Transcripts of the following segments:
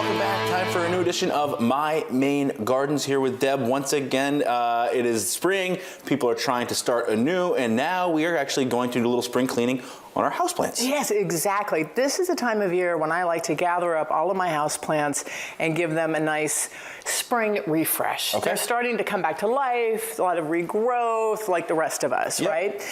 welcome back. Time for a new edition of My Maine Gardens here with Deb. Once again, it is spring. People are trying to start anew, and now we are actually going to do a little spring cleaning on our houseplants. Yes, exactly. This is a time of year when I like to gather up all of my houseplants and give them a nice spring refresh. Okay. They're starting to come back to life, a lot of regrowth, like the rest of us, Yep. right?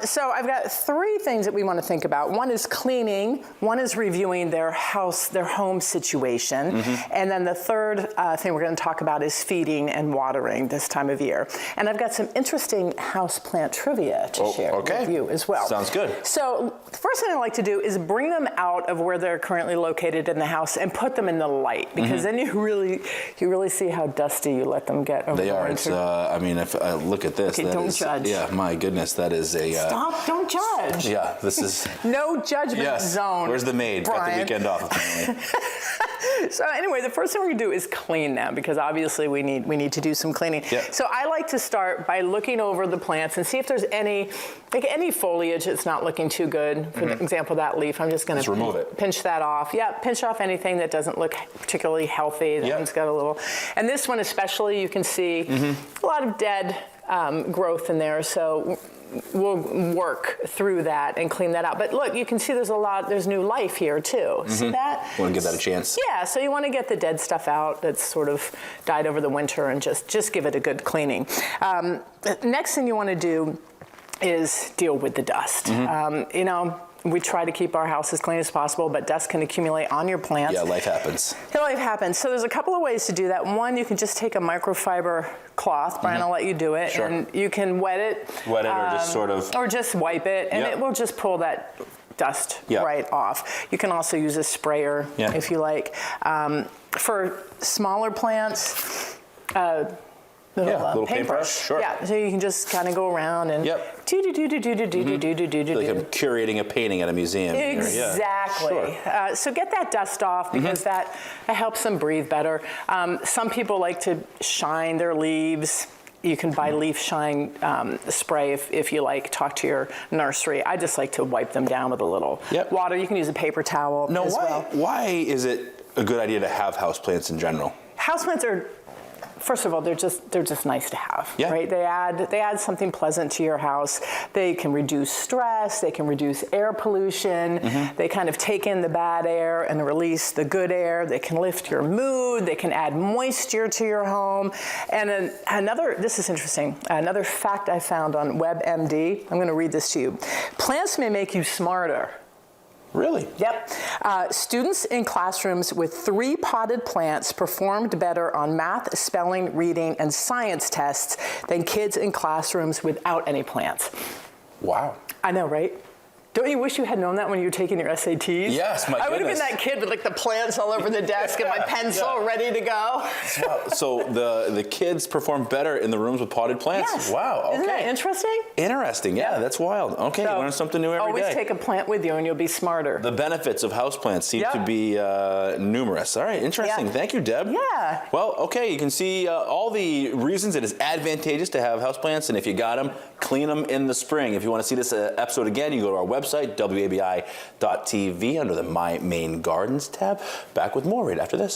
So I've got three things that we want to think about. One is cleaning, one is reviewing their house, their home situation, and then the third thing we're going to talk about is feeding and watering this time of year. And I've got some interesting houseplant trivia to share with you as well. Sounds good. So the first thing I like to do is bring them out of where they're currently located in the house and put them in the light, because then you really see how dusty you let them get over They are. winter. It's, I mean, if I look at this, Okay, that don't is, judge. yeah, my goodness, that is a... Stop, don't judge. Yeah, this is... No judgment zone. Where's the maid? Got the Brian. weekend off, apparently. So anyway, the first thing we're gonna do is clean them, because obviously we need to do some cleaning. Yep. So I like to start by looking over the plants and see if there's any foliage that's not looking too good. For example, that leaf, I'm just gonna remove it. Pinch that off. Yeah, pinch off anything that doesn't look particularly healthy. That one's got a little, and this one especially, you can see a lot of dead growth in there. So we'll work through that and clean that out. But look, you can see there's new life here too. See that? Want to give that a chance? Yeah, so you want to get the dead stuff out that's sort of died over the winter and just give it a good cleaning. Next thing you want to do is deal with the dust. You know, we try to keep our house as clean as possible, but dust can accumulate on your plants. Yeah, life happens. Life happens. So there's a couple of ways to do that. One, you can just take a microfiber cloth. Brian, I'll let you do it. Sure. And you can wet it. Wet it or just sort of... Or just wipe it, and it will just pull that dust right off. You can also use a sprayer if you like. For smaller plants, little paintbrush. Sure. Yeah, so you can just kind of go around and do. Like I'm curating a painting at a museum. Exactly. Sure. So get that dust off, because that helps them breathe better. Some people like to shine their leaves. You can buy leaf shine spray if you like. Talk to your nursery. I just like to wipe them down with a little water. You can use a paper towel as well. Why is it a good idea to have houseplants in general? Houseplants are, first of all, they're just nice to have, right? They add something pleasant to your house. They can reduce stress. They can reduce air pollution. They kind of take in the bad air and release the good air. They can lift your mood. They can add moisture to your home. And then this is interesting, another fact I found on WebMD. I'm going to read this to you. Plants may make you smarter. Really? Yep. Students in classrooms with 3 potted plants performed better on math, spelling, reading, and science tests than kids in classrooms without any plants. Wow. I know, right? Don't you wish you had known that when you were taking your SATs? Yes, my I would have been goodness. that kid with like the plants all over the desk and my pencil ready to go. So the kids perform better in the rooms with potted plants? Yes. Wow, okay. Isn't that interesting? Interesting, yeah, that's wild. Okay, So, learn something new every day. always take a plant with you and you'll be smarter. The benefits of houseplants seem to be numerous. All right, interesting. Thank you, Deb. Yeah. Well, okay, you can see all the reasons it is advantageous to have houseplants, and if you got them, clean them in the spring. If you want to see this episode again, you go to our website, wabi.tv, under the My Maine Gardens tab. Back with more right after this.